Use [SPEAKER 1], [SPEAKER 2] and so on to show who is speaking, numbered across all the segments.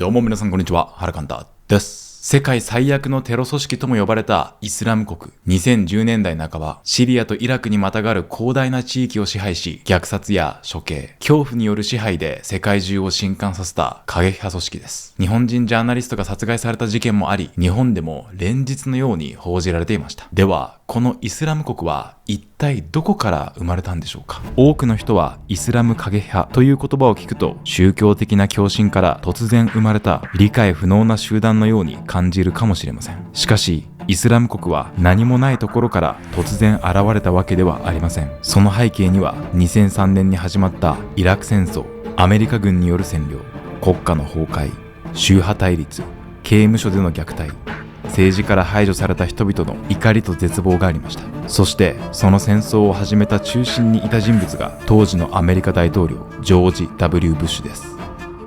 [SPEAKER 1] どうも皆さんこんにちは、ハラカンタです。世界最悪のテロ組織とも呼ばれたイスラム国。2010年代半ば、シリアとイラクにまたがる広大な地域を支配し、虐殺や処刑、恐怖による支配で世界中を震撼させた過激派組織です。日本人ジャーナリストが殺害された事件もあり、日本でも連日のように報じられていました。では、このイスラム国は一体どこから生まれたんでしょうか。多くの人はイスラム過激派という言葉を聞くと、宗教的な狂信から突然生まれた理解不能な集団のように感じるかもしれません。しかしイスラム国は何もないところから突然現れたわけではありません。その背景には2003年に始まったイラク戦争、アメリカ軍による占領、国家の崩壊、宗派対立、刑務所での虐待、政治から排除された人々の怒りと絶望がありました。そしてその戦争を始めた中心にいた人物が当時のアメリカ大統領ジョージ・ W. ブッシュです。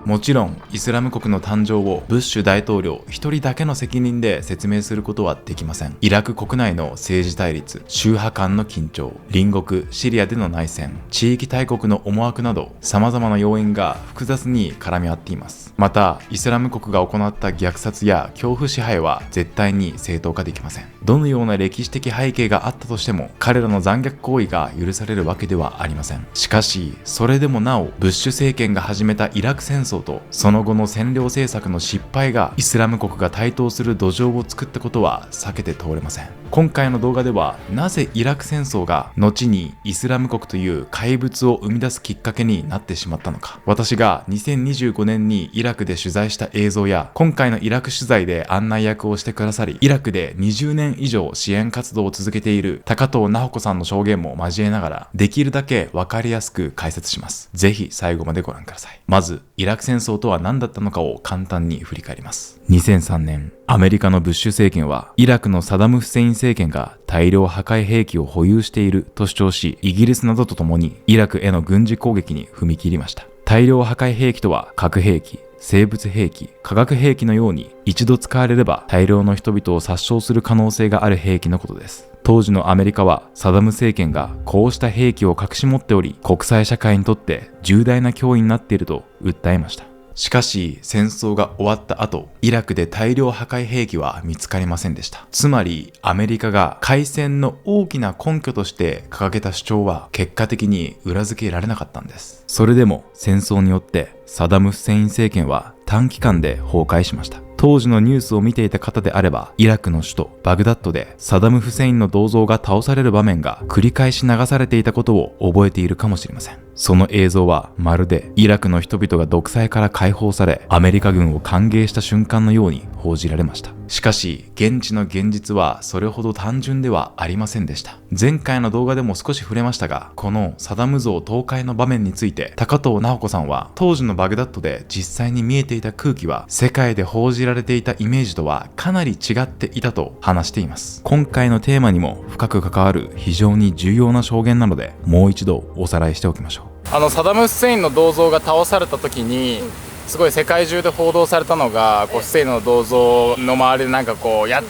[SPEAKER 1] もちろんイスラム国の誕生をブッシュ大統領一人だけの責任で説明することはできません。イラク国内の政治対立、宗派間の緊張、隣国シリアでの内戦、地域大国の思惑など様々な要因が複雑に絡み合っています。またイスラム国が行った虐殺や恐怖支配は絶対に正当化できません。どのような歴史的背景があったとしても彼らの残虐行為が許されるわけではありません。しかしそれでもなおブッシュ政権が始めたイラク戦争とその後の占領政策の失敗がイスラム国が台頭する土壌を作ったことは避けて通れません。今回の動画ではなぜイラク戦争が後にイスラム国という怪物を生み出すきっかけになってしまったのか、私が2025年にイラクで取材した映像や今回のイラク取材で案内役をしてくださりイラクで20年以上支援活動を続けている高藤直子さんの証言も交えながらできるだけ分かりやすく解説します。ぜひ最後までご覧ください。まずイラク戦争とは何だったのかを簡単に振り返ります。2003年、アメリカのブッシュ政権はイラクのサダム・フセイン政権が大量破壊兵器を保有していると主張し、イギリスなどと共にイラクへの軍事攻撃に踏み切りました。大量破壊兵器とは核兵器、生物兵器、化学兵器のように一度使われれば大量の人々を殺傷する可能性がある兵器のことです。当時のアメリカはサダム政権がこうした兵器を隠し持っており国際社会にとって重大な脅威になっていると訴えました。しかし戦争が終わった後、イラクで大量破壊兵器は見つかりませんでした。つまりアメリカが開戦の大きな根拠として掲げた主張は結果的に裏付けられなかったんです。それでも戦争によってサダム・フセイン政権は短期間で崩壊しました。当時のニュースを見ていた方であれば、イラクの首都バグダッドでサダム・フセインの銅像が倒される場面が繰り返し流されていたことを覚えているかもしれません。その映像はまるでイラクの人々が独裁から解放されアメリカ軍を歓迎した瞬間のように報じられました。しかし現地の現実はそれほど単純ではありませんでした。前回の動画でも少し触れましたが、このサダム像倒壊の場面について高藤直子さんは当時のバグダッドで実際に見えていた空気は世界で報じられていたイメージとはかなり違っていたと話しています。今回のテーマにも深く関わる非常に重要な証言なのでもう一度おさらいしておきましょう。
[SPEAKER 2] サダム・フセインの銅像が倒された時にすごい世界中で報道されたのがフセインの銅像の周りでなんかこうやっ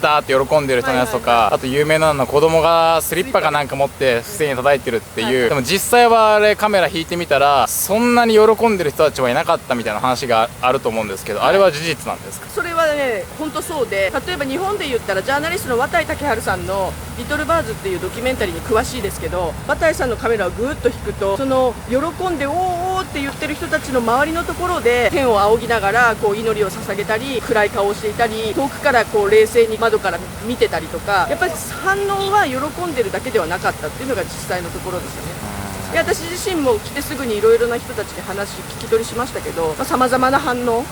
[SPEAKER 2] たーって喜んでる人のやつとか、あと有名なのは子供がスリッパかなんか持ってフセイン叩いてるっていう。でも実際はあれカメラ引いてみたらそんなに喜んでる人たちはいなかったみたいな話があると思うんですけど、あれは事実なんですか？
[SPEAKER 3] それはね本当そうで、例えば日本で言ったらジャーナリストの綿井武春さんの「リトルバーズ」っていうドキュメンタリーに詳しいですけど、綿井さんのカメラをぐーっと引くとその喜んで「おーおー」って言ってる人たちの周りのところで天を仰ぎながらこう祈りを捧げたり暗い顔をしていたり遠くからこう冷静に窓から見てたりとか、やっぱり反応は喜んでるだけではなかったっていうのが実際のところですよね。で私自身も来てすぐにいろいろな人たちに話聞き取りしましたけど、さまざ、まな反応、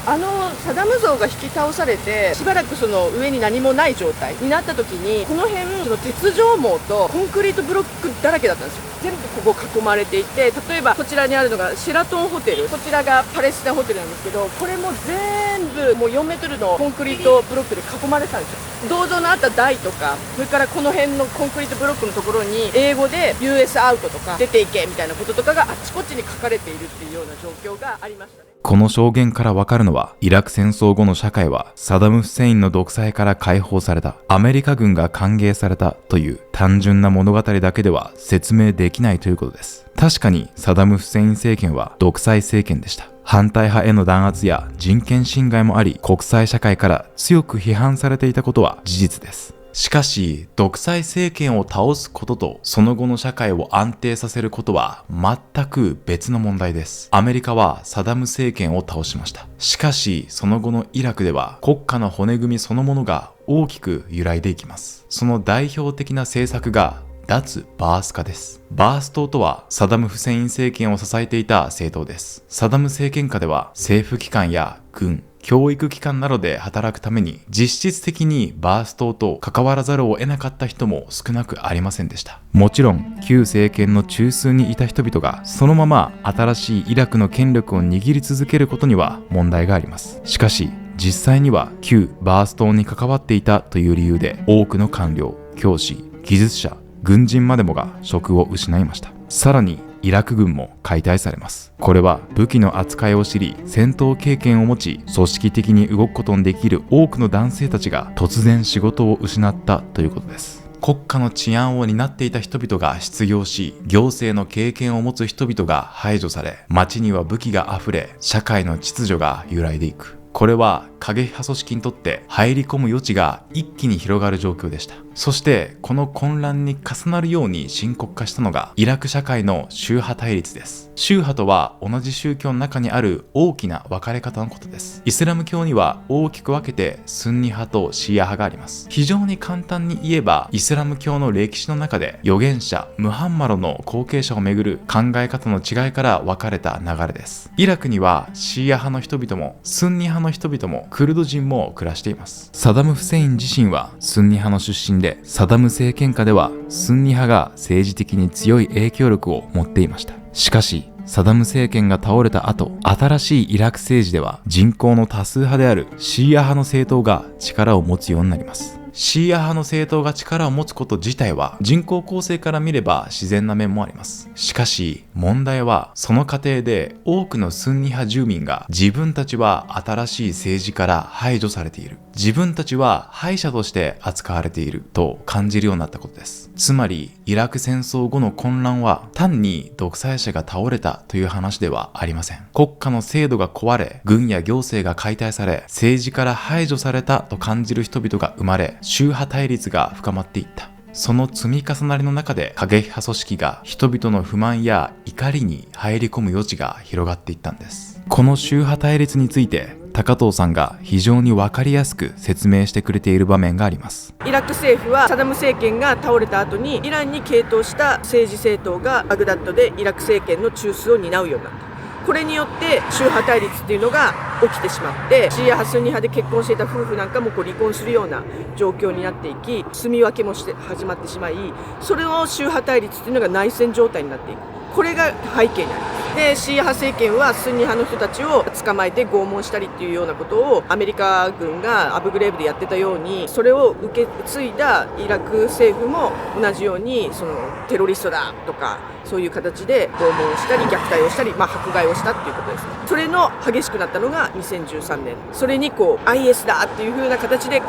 [SPEAKER 3] サダム像が引き倒されてしばらくその上に何もない状態になった時にこの辺その鉄条網とコンクリートブロックだらけだったんですよ。全部ここ囲まれていて、例えばこちらにあるのがシェラトンホテル、こちらがパレスチナホテルなんですけど、これも全部もう4メートルのコンクリートブロックで囲まれてたんですよ。銅像のあった台とか、それからこの辺のコンクリートブロックのところに英語で US アウトとか出ていけみたいなこととかがあっちこっちに書かれているっていうような状況がありましたね。
[SPEAKER 1] この証言からわかるのは、イラク戦争後の社会はサダム・フセインの独裁から解放された、アメリカ軍が歓迎されたという単純な物語だけでは説明できないということです。確かにサダム・フセイン政権は独裁政権でした。反対派への弾圧や人権侵害もあり、国際社会から強く批判されていたことは事実です。しかし、独裁政権を倒すこととその後の社会を安定させることは全く別の問題です。アメリカはサダム政権を倒しました。しかし、その後のイラクでは国家の骨組みそのものが大きく揺らいでいきます。その代表的な政策が脱バース化です。バース党とはサダム・フセイン政権を支えていた政党です。サダム政権下では政府機関や軍、教育機関などで働くために実質的にバース党と関わらざるを得なかった人も少なくありませんでした。もちろん旧政権の中枢にいた人々がそのまま新しいイラクの権力を握り続けることには問題があります。しかし実際には旧バース党に関わっていたという理由で多くの官僚、教師、技術者、軍人までもが職を失いました。さらにイラク軍も解体されます。これは武器の扱いを知り、戦闘経験を持ち、組織的に動くことのできる多くの男性たちが突然仕事を失ったということです。国家の治安を担っていた人々が失業し、行政の経験を持つ人々が排除され、街には武器が溢れ、社会の秩序が揺らいでいく。これは過激派組織にとって入り込む余地が一気に広がる状況でした。そしてこの混乱に重なるように深刻化したのがイラク社会の宗派対立です。宗派とは同じ宗教の中にある大きな分かれ方のことです。イスラム教には大きく分けてスンニ派とシーア派があります。非常に簡単に言えばイスラム教の歴史の中で預言者ムハンマドの後継者をめぐる考え方の違いから分かれた流れです。イラクにはシーア派の人々もスンニ派の人々もクルド人も暮らしています。サダム・フセイン自身はスンニ派の出身で、サダム政権下ではスンニ派が政治的に強い影響力を持っていました。しかしサダム政権が倒れた後、新しいイラク政治では人口の多数派であるシーア派の政党が力を持つようになります。シーア派の政党が力を持つこと自体は人口構成から見れば自然な面もあります。しかし問題はその過程で多くのスンニ派住民が自分たちは新しい政治から排除されている、自分たちは敗者として扱われていると感じるようになったことです。つまりイラク戦争後の混乱は単に独裁者が倒れたという話ではありません。国家の制度が壊れ、軍や行政が解体され、政治から排除されたと感じる人々が生まれ、宗派対立が深まっていった。その積み重なりの中で過激派組織が人々の不満や怒りに入り込む余地が広がっていったんです。この宗派対立について高藤さんが非常に分かりやすく説明してくれている場面があります。
[SPEAKER 3] イラク政府はサダム政権が倒れた後にイランに傾倒した政治政党がバグダッドでイラク政権の中枢を担うようになった。これによって宗派対立っていうのが起きてしまって、シーア派、スンニ派で結婚していた夫婦なんかも離婚するような状況になっていき、住み分けもして始まってしまい、それの宗派対立っていうのが内戦状態になっていく。これが背景にあります。で、シーア派政権はスンニ派の人たちを捕まえて拷問したりっていうようなことをアメリカ軍がアブグレーブでやってたように、それを受け継いだイラク政府も同じようにそのテロリストだとかそういう形で拷問をしたり虐待をしたり、迫害をしたっていうことですね。それの激しくなったのが2013年。それにIS だっていう風な形で持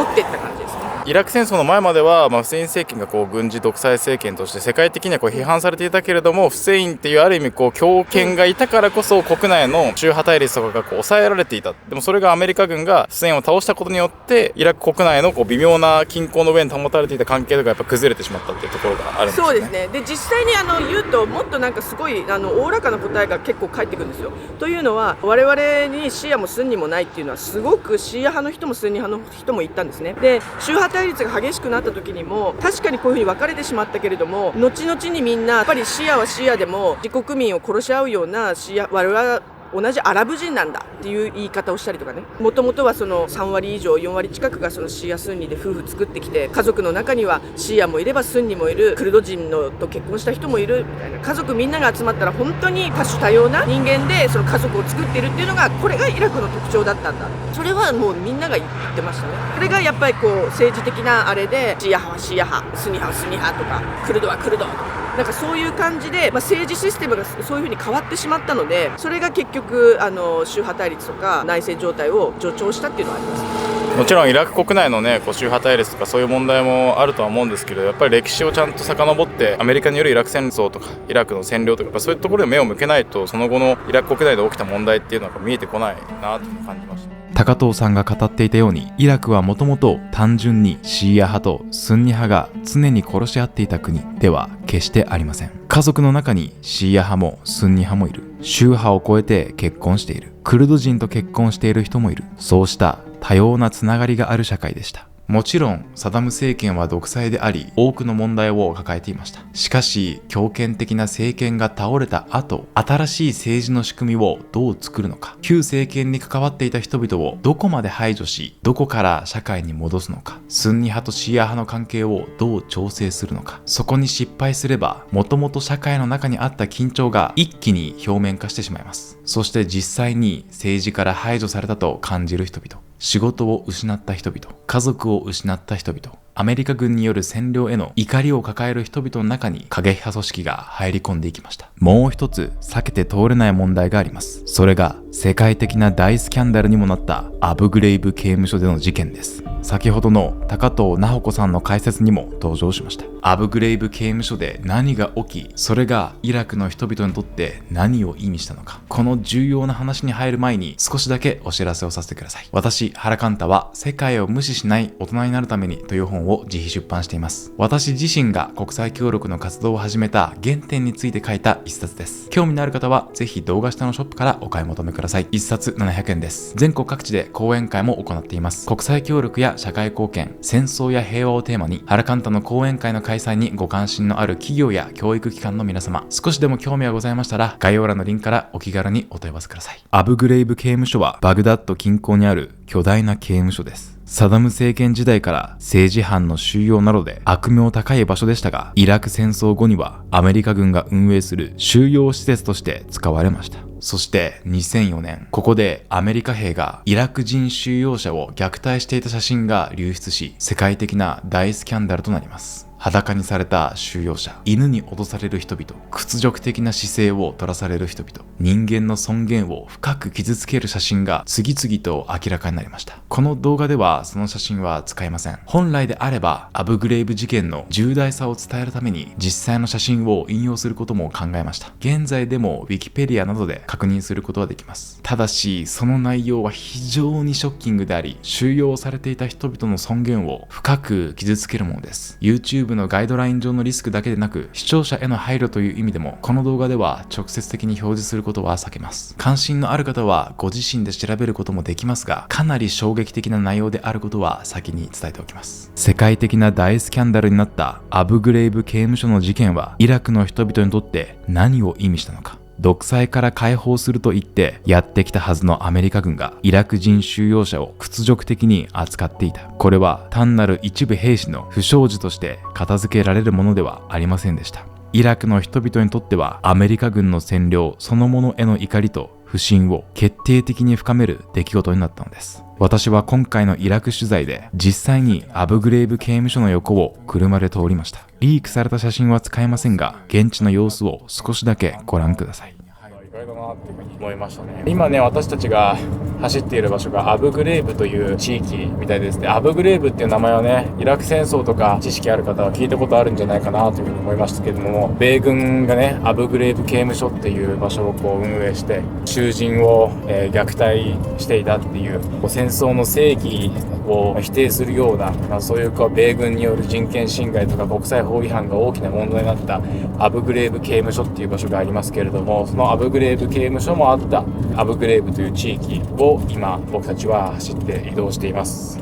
[SPEAKER 3] っていった感じですね。
[SPEAKER 2] イラク戦争の前までは、フセイン政権が軍事独裁政権として世界的には批判されていたけれども、フセインっていうある意味強権がいたからこそ国内の宗派対立とかが抑えられていた。でもそれがアメリカ軍がフセインを倒したことによってイラク国内の微妙な均衡の上に保たれていた関係とかやっぱ崩れてしまったっていうところがあるんですね。
[SPEAKER 3] そうですね。で実際に言うともっとすごいおおらかな答えが結構返ってくるんですよ。というのは我々にシーアもスンニもないっていうのはすごくシーア派の人もスンニ派の人も言ったんですね。で宗派対立が激しくなった時にも確かにこういうふうに分かれてしまったけれども、後々にみんなやっぱりシーアはシーアでも自国民を殺し合うような我々は同じアラブ人なんだっていう言い方をしたりとかね。もともとはその3割以上4割近くがそのシーアスンニで夫婦作ってきて、家族の中にはシーアもいればスンニもいる、クルド人のと結婚した人もいるみたいな、家族みんなが集まったら本当に多種多様な人間でその家族を作っているっていうのが、これがイラクの特徴だったんだ。それはもうみんなが言ってましたね。それがやっぱり政治的なあれでシーア派はシーア派、スンニ派はスンニ派とか、クルドはクルドとかなんかそういう感じで、政治システムがそういう風に変わってしまったので、それが結局宗派対立とか内戦状態を助長したっていうのはあります。
[SPEAKER 2] もちろんイラク国内のね宗派対立とかそういう問題もあるとは思うんですけど、やっぱり歴史をちゃんと遡ってアメリカによるイラク戦争とかイラクの占領とかそういうところで目を向けないと、その後のイラク国内で起きた問題っていうのが見えてこないなと感じました。
[SPEAKER 1] 高藤さんが語っていたように、イラクはもともと単純にシーア派とスンニ派が常に殺し合っていた国では決してありません。家族の中にシーア派もスンニ派もいる。宗派を超えて結婚している。クルド人と結婚している人もいる。そうした多様なつながりがある社会でした。もちろんサダム政権は独裁であり、多くの問題を抱えていました。しかし強権的な政権が倒れた後、新しい政治の仕組みをどう作るのか、旧政権に関わっていた人々をどこまで排除し、どこから社会に戻すのか、スンニ派とシーア派の関係をどう調整するのか。そこに失敗すれば、もともと社会の中にあった緊張が一気に表面化してしまいます。そして実際に政治から排除されたと感じる人々、仕事を失った人々、家族を失った人々、アメリカ軍による占領への怒りを抱える人々の中に過激派組織が入り込んでいきました。もう一つ避けて通れない問題があります。それが世界的な大スキャンダルにもなったアブグレイブ刑務所での事件です。先ほどの高藤奈穂子さんの解説にも登場しました。アブグレイブ刑務所で何が起き、それがイラクの人々にとって何を意味したのか。この重要な話に入る前に少しだけお知らせをさせてください。私、原寛太は世界を無視しない大人になるためにという本を自費出版しています。私自身が国際協力の活動を始めた原点について書いた一冊です。興味のある方はぜひ動画下のショップからお買い求めください。一冊700円です。全国各地で講演会も行っています。国際協力や社会貢献、戦争や平和をテーマに原寛太の講演会の開催にご関心のある企業や教育機関の皆様、少しでも興味がございましたら概要欄のリンクからお気軽にお問い合わせください。アブグレイブ刑務所はバグダッド近郊にある巨大な刑務所です。サダム政権時代から政治犯の収容などで悪名高い場所でしたが、イラク戦争後にはアメリカ軍が運営する収容施設として使われました。そして2004年、ここでアメリカ兵がイラク人収容者を虐待していた写真が流出し、世界的な大スキャンダルとなります。裸にされた収容者、犬に脅される人々、屈辱的な姿勢を取らされる人々、人間の尊厳を深く傷つける写真が次々と明らかになりました。この動画ではその写真は使えません。本来であればアブグレイブ事件の重大さを伝えるために実際の写真を引用することも考えました。現在でも Wikipedia などで確認することはできます。ただしその内容は非常にショッキングであり、収容されていた人々の尊厳を深く傷つけるものです。YouTube のガイドライン上のリスクだけでなく、視聴者への配慮という意味でもこの動画では直接的に表示することは避けます。関心のある方はご自身で調べることもできますが、かなり衝撃的な内容であることは先に伝えておきます。世界的な大スキャンダルになったアブグレイブ刑務所の事件はイラクの人々にとって何を意味したのか。独裁から解放すると言ってやってきたはずのアメリカ軍がイラク人収容者を屈辱的に扱っていた。これは単なる一部兵士の不祥事として片付けられるものではありませんでした。イラクの人々にとってはアメリカ軍の占領そのものへの怒りと不信を決定的に深める出来事になったのです。私は今回のイラク取材で実際にアブグレイブ刑務所の横を車で通りました。リークされた写真は使えませんが、現地の様子を少しだけご覧ください。
[SPEAKER 2] 意外だなっていうふうに思いましたね。今ね、私たちが走っている場所がアブグレイブという地域みたいですね。アブグレイブっていう名前はね、イラク戦争とか知識ある方は聞いたことあるんじゃないかなというふうに思いましたけれども、米軍がね、アブグレイブ刑務所っていう場所をこう運営して囚人を、虐待していたっていう、戦争の正義を否定するような、そういう米軍による人権侵害とか国際法違反が大きな問題になったアブグレイブ刑務所っていう場所がありますけれども、そのアブグレイブ刑務所もあったアブグレイブという地域を今僕たちは走って移動しています。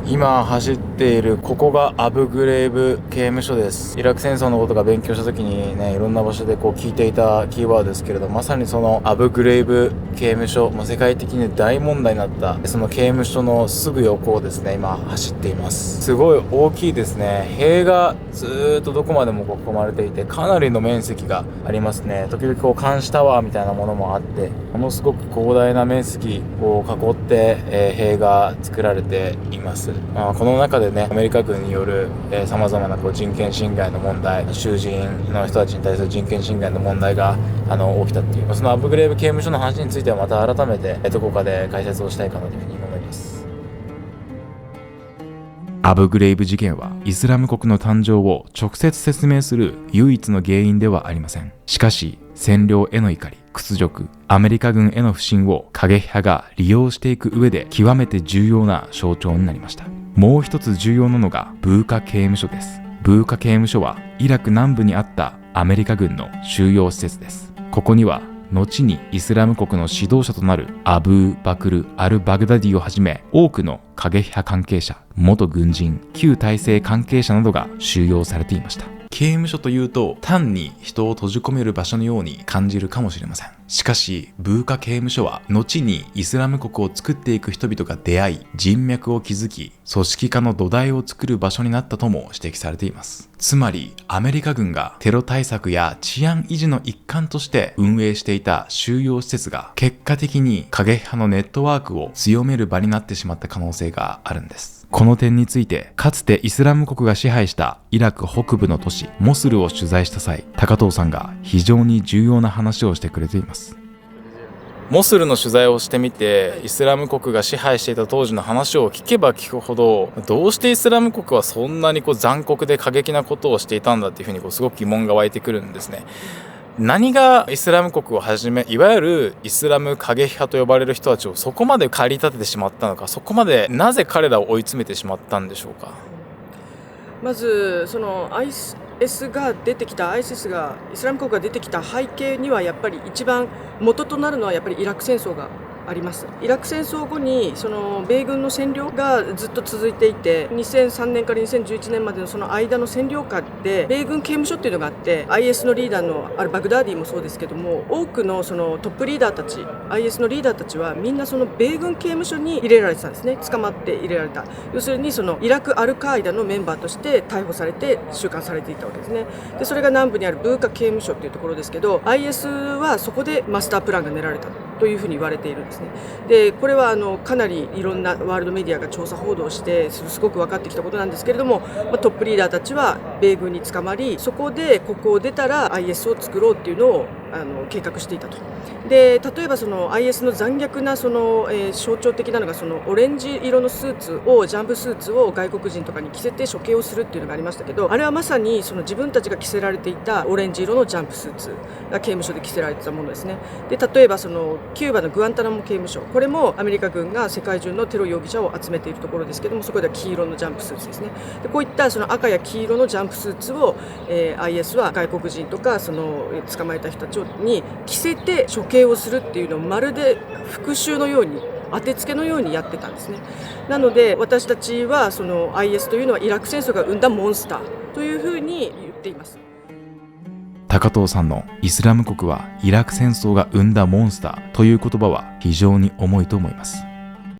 [SPEAKER 2] 今走っているここがアブグレイブ刑務所です。イラク戦争のことが勉強した時にね、いろんな場所でこう聞いていたキーワードですけれど、まさにそのアブグレイブ刑務所、世界的に大問題になったその刑務所のすぐ横をですね、今走っています。すごい大きいですね。塀がずーっとどこまでも囲まれていて、かなりの面積がありますね。時々こう監視タワーみたいなものもあって、ものすごく広大な面積を囲って、塀が作られています。この中でね、アメリカ軍によるさまざまな人権侵害の問題、囚人の人たちに対する人権侵害の問題が起きたっていう、そのアブグレイブ刑務所の話についてはまた改めてどこかで解説をしたいかなというふうに思います。
[SPEAKER 1] アブグレイブ事件はイスラム国の誕生を直接説明する唯一の原因ではありません。しかし占領への怒り、屈辱、アメリカ軍への不信を過激派が利用していく上で極めて重要な象徴になりました。もう一つ重要なのがブーカ刑務所です。ブーカ刑務所はイラク南部にあったアメリカ軍の収容施設です。ここには後にイスラム国の指導者となるアブー・バクル・アル・バグダディをはじめ多くの過激派関係者、元軍人、旧体制関係者などが収容されていました。刑務所というと単に人を閉じ込める場所のように感じるかもしれません。しかしブーカ刑務所は後にイスラム国を作っていく人々が出会い、人脈を築き、組織化の土台を作る場所になったとも指摘されています。つまりアメリカ軍がテロ対策や治安維持の一環として運営していた収容施設が結果的に過激派のネットワークを強める場になってしまった可能性があるんです。この点についてかつてイスラム国が支配したイラク北部の都市モスルを取材した際、高藤さんが非常に重要な話をしてくれています。
[SPEAKER 2] モスルの取材をしてみて、イスラム国が支配していた当時の話を聞けば聞くほど、どうしてイスラム国はそんなに残酷で過激なことをしていたんだっていうふうにすごく疑問が湧いてくるんですね。何がイスラム国をはじめいわゆるイスラム過激派と呼ばれる人たちをそこまで駆り立ててしまったのか、そこまでなぜ彼らを追い詰めてしまったんでしょうか。
[SPEAKER 3] まずそのISIS がイスラム国が出てきた背景にはやっぱり一番元となるのはやっぱりイラク戦争があります。イラク戦争後にその米軍の占領がずっと続いていて、2003年から2011年までのその間の占領下で米軍刑務所っていうのがあって、 IS のリーダーのアルバグダーディもそうですけども、多くのそのトップリーダーたち、 IS のリーダーたちはみんなその米軍刑務所に入れられてたんですね。捕まって入れられた、要するにそのイラクアルカーイダのメンバーとして逮捕されて収監されていたわけですね。でそれが南部にあるブーカ刑務所っていうところですけど、 IS はそこでマスタープランが練られたというふうに言われているんですね。でこれはかなりいろんなワールドメディアが調査報道してすごく分かってきたことなんですけれども、トップリーダーたちは米軍に捕まり、そこでここを出たら IS を作ろうっていうのを計画していたと。で例えばその IS の残虐なその、象徴的なのがそのオレンジ色のスーツをジャンプスーツを外国人とかに着せて処刑をするっていうのがありましたけど、あれはまさにその自分たちが着せられていたオレンジ色のジャンプスーツが刑務所で着せられていたものですね。で例えばそのキューバのグアンタナモ刑務所、これもアメリカ軍が世界中のテロ容疑者を集めているところですけども、そこでは黄色のジャンプスーツですね。でこういったその赤や黄色のジャンプスーツを、IS は外国人とかその捕まえた人たちに着せて処刑をするっていうのをまるで復讐のように、当てつけのようにやってたんですね。なので私たちはその IS というのはイラク戦争が生んだモンスターというふうに言っています。
[SPEAKER 1] 高藤さんのイスラム国はイラク戦争が生んだモンスターという言葉は非常に重いと思います。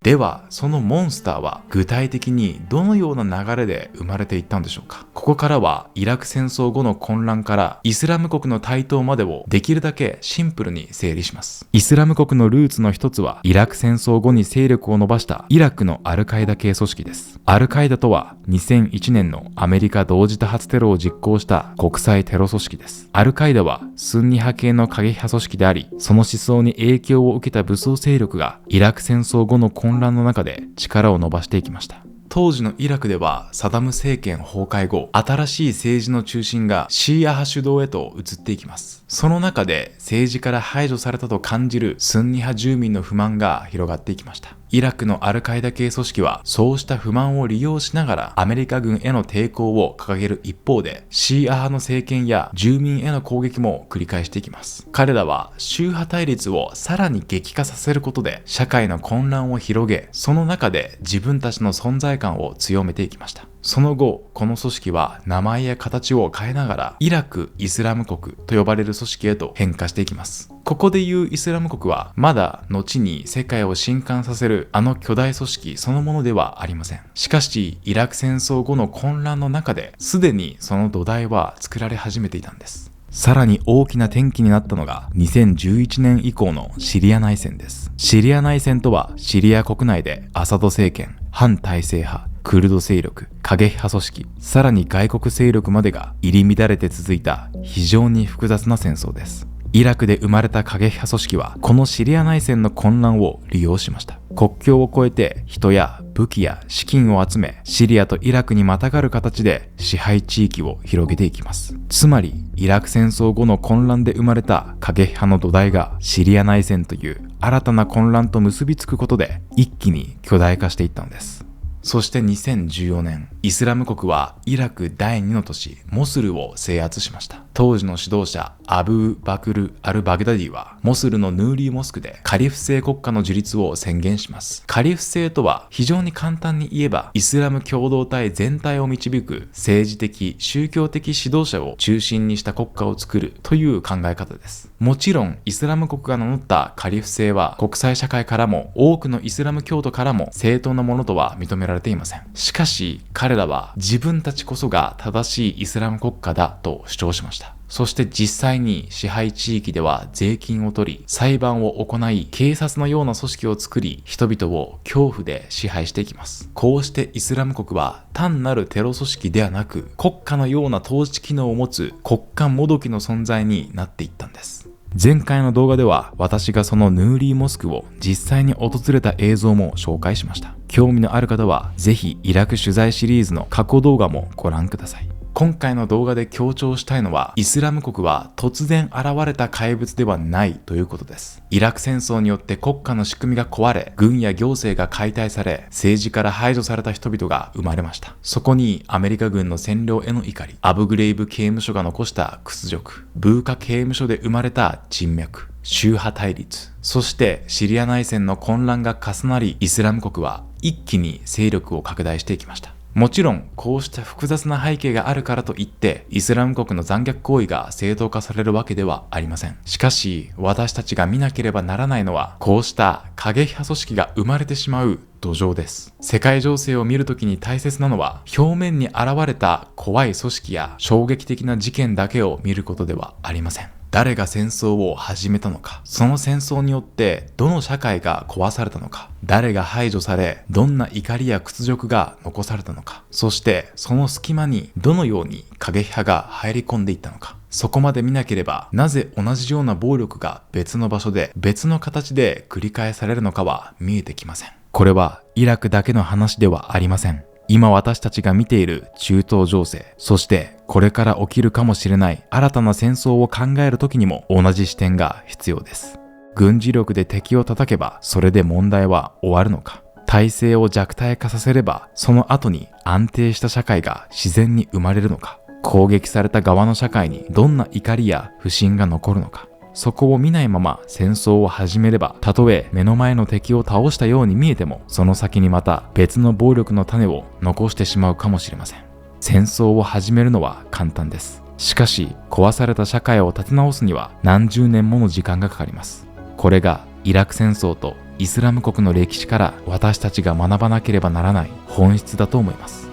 [SPEAKER 1] ではそのモンスターは具体的にどのような流れで生まれていったんでしょうか。ここからはイラク戦争後の混乱からイスラム国の台頭までをできるだけシンプルに整理します。イスラム国のルーツの一つはイラク戦争後に勢力を伸ばしたイラクのアルカイダ系組織です。アルカイダとは2001年のアメリカ同時多発テロを実行した国際テロ組織です。アルカイダはスンニ派系の過激派組織であり、その思想に影響を受けた武装勢力がイラク戦争後の混乱の中で力を伸ばしていきました。当時のイラクではサダム政権崩壊後、新しい政治の中心がシーア派主導へと移っていきます。その中で政治から排除されたと感じるスンニ派住民の不満が広がっていきました。イラクのアルカイダ系組織はそうした不満を利用しながらアメリカ軍への抵抗を掲げる一方で、シーア派の政権や住民への攻撃も繰り返していきます。彼らは宗派対立をさらに激化させることで社会の混乱を広げ、その中で自分たちの存在感を強めていきました。その後、この組織は名前や形を変えながらイラク・イスラム国と呼ばれる組織へと変化していきます。ここでいうイスラム国はまだ後に世界を震撼させるあの巨大組織そのものではありません。しかしイラク戦争後の混乱の中ですでにその土台は作られ始めていたんです。さらに大きな転機になったのが2011年以降のシリア内戦です。シリア内戦とはシリア国内でアサド政権、反体制派、クルド勢力、過激派組織、さらに外国勢力までが入り乱れて続いた非常に複雑な戦争です。イラクで生まれた過激派組織はこのシリア内戦の混乱を利用しました。国境を越えて人や武器や資金を集め、シリアとイラクにまたがる形で支配地域を広げていきます。つまりイラク戦争後の混乱で生まれた過激派の土台がシリア内戦という新たな混乱と結びつくことで一気に巨大化していったのです。そして2014年、イスラム国はイラク第2の都市モスルを制圧しました。当時の指導者アブー・バクル・アル・バグダディはモスルのヌーリーモスクでカリフ制国家の樹立を宣言します。カリフ制とは非常に簡単に言えばイスラム共同体全体を導く政治的・宗教的指導者を中心にした国家を作るという考え方です。もちろんイスラム国が名乗ったカリフ制は国際社会からも多くのイスラム教徒からも正当なものとは認められていません。しかし彼らは自分たちこそが正しいイスラム国家だと主張しました。そして実際に支配地域では税金を取り、裁判を行い、警察のような組織を作り、人々を恐怖で支配していきます。こうしてイスラム国は単なるテロ組織ではなく、国家のような統治機能を持つ国家もどきの存在になっていったんです。前回の動画では私がそのヌーリーモスクを実際に訪れた映像も紹介しました。興味のある方はぜひイラク取材シリーズの過去動画もご覧ください。今回の動画で強調したいのは、イスラム国は突然現れた怪物ではないということです。イラク戦争によって国家の仕組みが壊れ、軍や行政が解体され、政治から排除された人々が生まれました。そこにアメリカ軍の占領への怒り、アブグレイブ刑務所が残した屈辱、ブーカ刑務所で生まれた人脈、宗派対立、そしてシリア内戦の混乱が重なり、イスラム国は一気に勢力を拡大していきました。もちろんこうした複雑な背景があるからといってイスラム国の残虐行為が正当化されるわけではありません。しかし私たちが見なければならないのは、こうした過激派組織が生まれてしまう土壌です。世界情勢を見るときに大切なのは、表面に現れた怖い組織や衝撃的な事件だけを見ることではありません。誰が戦争を始めたのか、その戦争によってどの社会が壊されたのか、誰が排除され、どんな怒りや屈辱が残されたのか、そしてその隙間にどのように過激派が入り込んでいったのか、そこまで見なければ、なぜ同じような暴力が別の場所で別の形で繰り返されるのかは見えてきません。これはイラクだけの話ではありません。今私たちが見ている中東情勢、そしてこれから起きるかもしれない新たな戦争を考えるときにも同じ視点が必要です。軍事力で敵を叩けばそれで問題は終わるのか、体制を弱体化させればその後に安定した社会が自然に生まれるのか、攻撃された側の社会にどんな怒りや不信が残るのか、そこを見ないまま戦争を始めれば、たとえ目の前の敵を倒したように見えても、その先にまた別の暴力の種を残してしまうかもしれません。戦争を始めるのは簡単です。しかし壊された社会を立て直すには何十年もの時間がかかります。これがイラク戦争とイスラム国の歴史から私たちが学ばなければならない本質だと思います。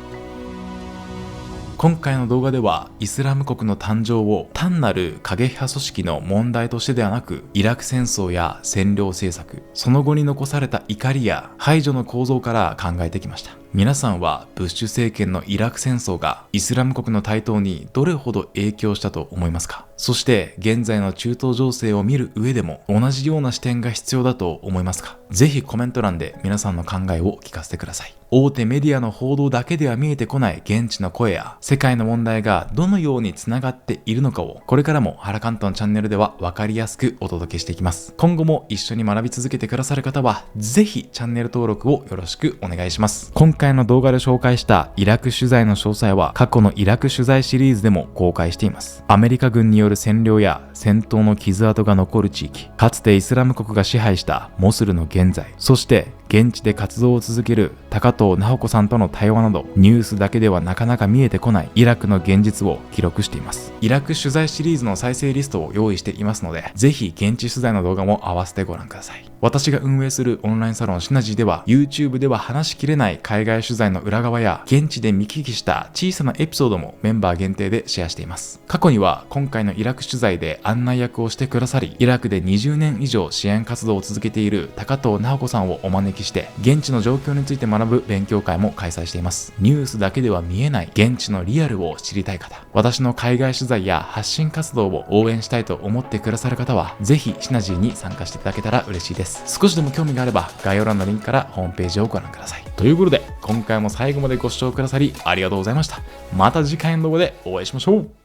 [SPEAKER 1] 今回の動画ではイスラム国の誕生を単なる過激派組織の問題としてではなく、イラク戦争や占領政策、その後に残された怒りや排除の構造から考えてきました。皆さんはブッシュ政権のイラク戦争がイスラム国の台頭にどれほど影響したと思いますか？そして現在の中東情勢を見る上でも同じような視点が必要だと思いますか？ぜひコメント欄で皆さんの考えを聞かせてください。大手メディアの報道だけでは見えてこない現地の声や世界の問題がどのようにつながっているのかを、これからも原監督のチャンネルでは分かりやすくお届けしていきます。今後も一緒に学び続けてくださる方はぜひチャンネル登録をよろしくお願いします。今回の動画で紹介したイラク取材の詳細は過去のイラク取材シリーズでも公開しています。アメリカ軍による占領や戦闘の傷跡が残る地域、かつてイスラム国が支配したモスルの現在、そして現地で活動を続ける高藤直子さんとの対話など、ニュースだけではなかなか見えてこないイラクの現実を記録しています。イラク取材シリーズの再生リストを用意していますので、ぜひ現地取材の動画も合わせてご覧ください。私が運営するオンラインサロンシナジーでは YouTube では話しきれない海外取材の裏側や現地で見聞きした小さなエピソードもメンバー限定でシェアしています。過去には今回のイラク取材で案内役をしてくださり、イラクで20年以上支援活動を続けている高藤直子さんをお招き撃して現地の状況について学ぶ勉強会も開催しています。ニュースだけでは見えない現地のリアルを知りたい方、私の海外取材や発信活動を応援したいと思ってくださる方はぜひシナジーに参加していただけたら嬉しいです。少しでも興味があれば概要欄のリンクからホームページをご覧ください。ということで今回も最後までご視聴くださりありがとうございました。また次回の動画でお会いしましょう。